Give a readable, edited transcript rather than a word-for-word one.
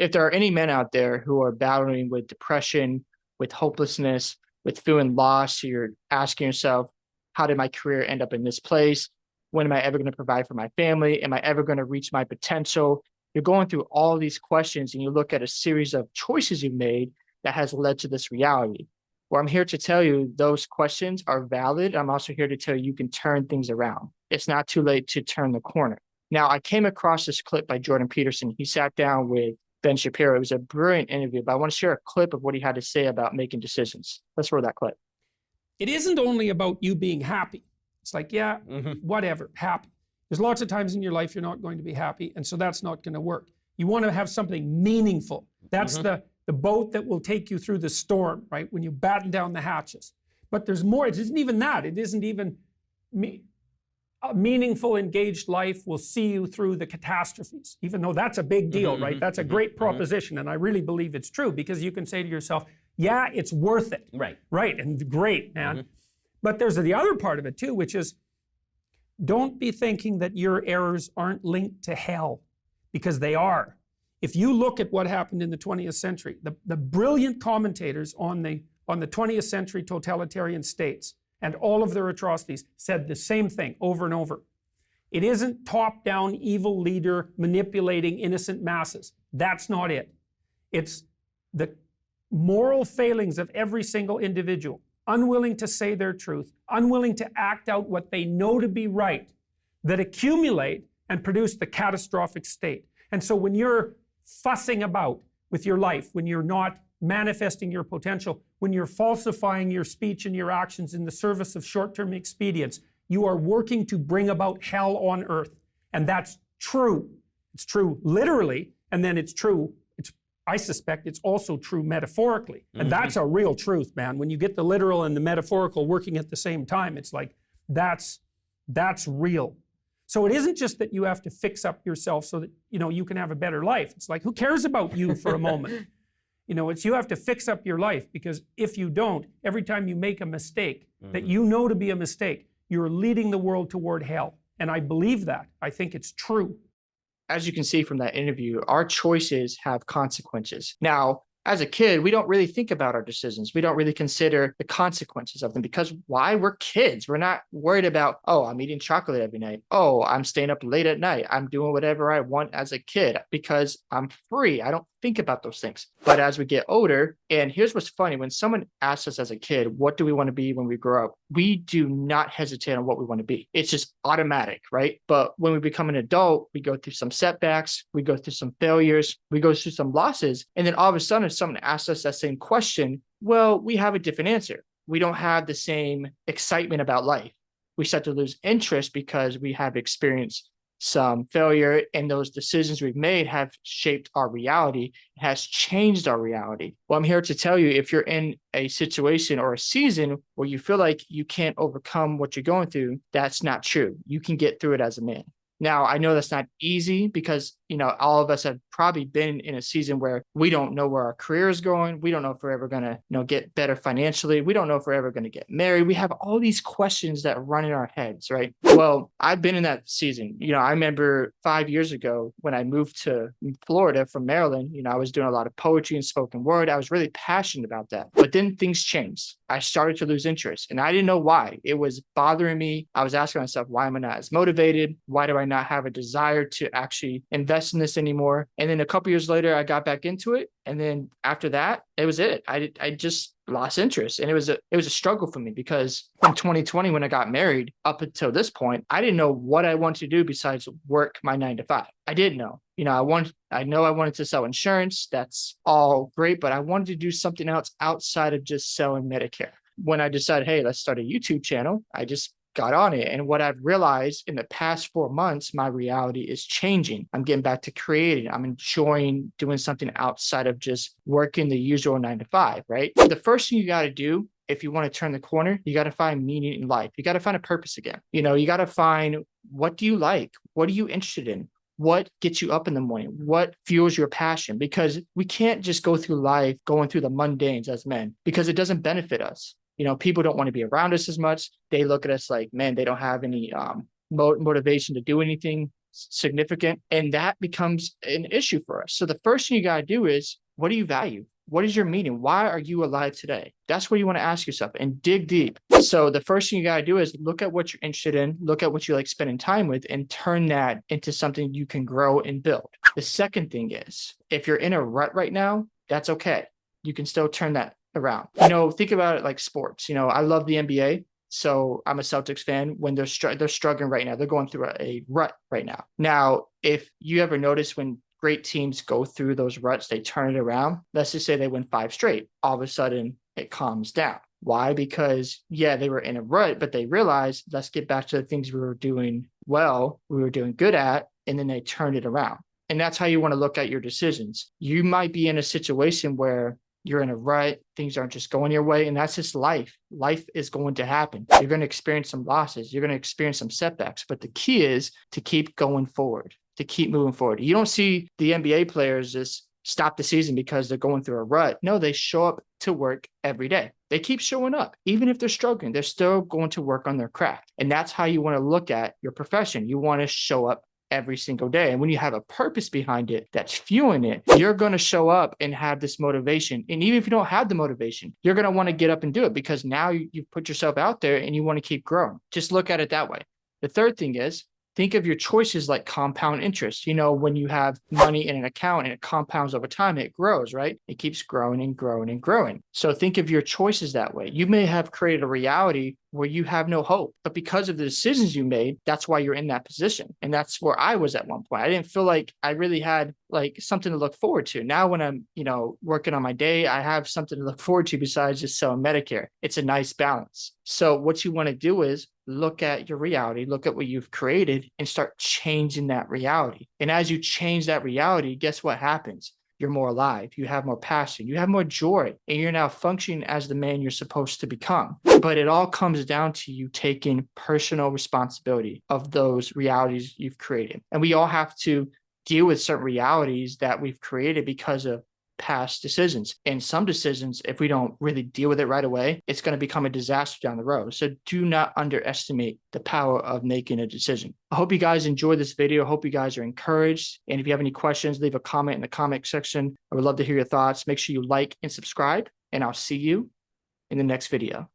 if there are any men out there who are battling with depression, with hopelessness, with feeling lost, you're asking yourself, how did my career end up in this place? When am I ever going to provide for my family? Am I ever going to reach my potential? You're going through all these questions and you look at a series of choices you made that has led to this reality. Well, I'm here to tell you those questions are valid. I'm also here to tell you can turn things around. It's not too late to turn the corner. Now, I came across this clip by Jordan Peterson. He sat down with Ben Shapiro. It was a brilliant interview, but I want to share a clip of what he had to say about making decisions. Let's roll that clip. It isn't only about you being happy. It's like, yeah, whatever, happy. There's lots of times in your life you're not going to be happy, and so that's not going to work. You want to have something meaningful. That's the boat that will take you through the storm, right? When you batten down the hatches. But there's more. It isn't even that. It isn't even a meaningful, engaged life will see you through the catastrophes, even though that's a big deal, right? That's a great proposition, and I really believe it's true, because you can say to yourself, yeah, it's worth it. Right, and great, man. But there's the other part of it too, which is, don't be thinking that your errors aren't linked to hell, because they are. If you look at what happened in the 20th century, the brilliant commentators on the 20th century totalitarian states and all of their atrocities said the same thing over and over. It isn't top-down evil leader manipulating innocent masses. That's not it. It's the moral failings of every single individual, unwilling to say their truth, unwilling to act out what they know to be right, that accumulate and produce the catastrophic state. And so when you're fussing about with your life, when you're not manifesting your potential, when you're falsifying your speech and your actions in the service of short-term expedience, you are working to bring about hell on earth. And that's true. It's true literally, and then it's true, I suspect it's also true metaphorically. And that's a real truth, man. When you get the literal and the metaphorical working at the same time, it's like, that's real. So it isn't just that you have to fix up yourself so that, you can have a better life. It's like, who cares about you for a moment? It's you have to fix up your life, because if you don't, every time you make a mistake that you know to be a mistake, you're leading the world toward hell. And I believe that. I think it's true. As you can see from that interview, our choices have consequences. Now, as a kid, we don't really think about our decisions. We don't really consider the consequences of them, because why? We're kids. We're not worried about, oh, I'm eating chocolate every night. Oh, I'm staying up late at night. I'm doing whatever I want as a kid because I'm free. I don't think about those things. But as we get older, and here's what's funny, when someone asks us as a kid, what do we want to be when we grow up? We do not hesitate on what we want to be. It's just automatic, right? But when we become an adult, we go through some setbacks, we go through some failures, we go through some losses. And then all of a sudden, if someone asks us that same question, well, we have a different answer. We don't have the same excitement about life. We start to lose interest because we have experienced some failure, and those decisions we've made have shaped our reality, has changed our reality. Well, I'm here to tell you, if you're in a situation or a season where you feel like you can't overcome what you're going through, that's not true. You can get through it as a man. Now, I know that's not easy because, all of us have probably been in a season where we don't know where our career is going. We don't know if we're ever going to, get better financially. We don't know if we're ever going to get married. We have all these questions that run in our heads, right? Well, I've been in that season. I remember 5 years ago when I moved to Florida from Maryland, I was doing a lot of poetry and spoken word. I was really passionate about that. But then things changed. I started to lose interest, and I didn't know why. It was bothering me. I was asking myself, why am I not as motivated? Why do I not have a desire to actually invest in this anymore? And then a couple years later, I got back into it. And then after that, it was it. I just lost interest. And it was a struggle for me, because in 2020, when I got married, up until this point, I didn't know what I wanted to do besides work my 9 to 5. I didn't know. I know I wanted to sell insurance. That's all great, but I wanted to do something else outside of just selling Medicare. When I decided, hey, let's start a YouTube channel, I just got on it. And what I've realized in the past 4 months, my reality is changing. I'm getting back to creating. I'm enjoying doing something outside of just working the usual 9 to 5, right? The first thing you got to do if you want to turn the corner, you got to find meaning in life. You got to find a purpose again. You got to find, what do you like? What are you interested in? What gets you up in the morning? What fuels your passion? Because we can't just go through life going through the mundanes as men, because it doesn't benefit us. People don't want to be around us as much. They look at us like, man, they don't have any motivation to do anything. significant, and that becomes an issue for us. So the first thing you got to do is, what do you value? What is your meaning? Why are you alive today? That's what you want to ask yourself and dig deep. So the first thing you got to do is look at what you're interested in, look at what you like spending time with, and turn that into something you can grow and build. The second thing is, if you're in a rut right now, that's okay. You can still turn that around. Think about it like sports. I love the NBA. So I'm a Celtics fan. When they're struggling right now, they're going through a rut right now. Now, if you ever notice when great teams go through those ruts, they turn it around. Let's just say they win 5 straight. All of a sudden, it calms down. Why? Because, yeah, they were in a rut, but they realized, let's get back to the things we were doing well, we were doing good at, and then they turned it around. And that's how you want to look at your decisions. You might be in a situation where you're in a rut, things aren't just going your way, and that's just life. Life is going to happen. You're going to experience some losses. You're going to experience some setbacks, but the key is to keep going forward, to keep moving forward. You don't see the NBA players just stop the season because they're going through a rut. No, they show up to work every day. They keep showing up. Even if they're struggling, they're still going to work on their craft. And that's how you want to look at your profession. You want to show up every single day. And when you have a purpose behind it that's fueling it, you're going to show up and have this motivation. And even if you don't have the motivation, you're going to want to get up and do it, because now you put yourself out there and you want to keep growing. Just look at it that way. The third thing is, think of your choices like compound interest. When you have money in an account and it compounds over time, it grows, right? It keeps growing and growing and growing. So think of your choices that way. You may have created a reality where you have no hope, but because of the decisions you made, that's why you're in that position. And that's where I was at one point. I didn't feel like I really had something to look forward to. Now when I'm, working on my day, I have something to look forward to besides just selling Medicare. It's a nice balance. So what you want to do is look at your reality, look at what you've created, and start changing that reality. And as you change that reality, guess what happens? You're more alive, you have more passion, you have more joy, and you're now functioning as the man you're supposed to become. But it all comes down to you taking personal responsibility of those realities you've created. And we all have to deal with certain realities that we've created because of past decisions. And some decisions, if we don't really deal with it right away, it's going to become a disaster down the road. So do not underestimate the power of making a decision. I hope you guys enjoyed this video. I hope you guys are encouraged. And if you have any questions, leave a comment in the comment section. I would love to hear your thoughts. Make sure you like and subscribe, and I'll see you in the next video.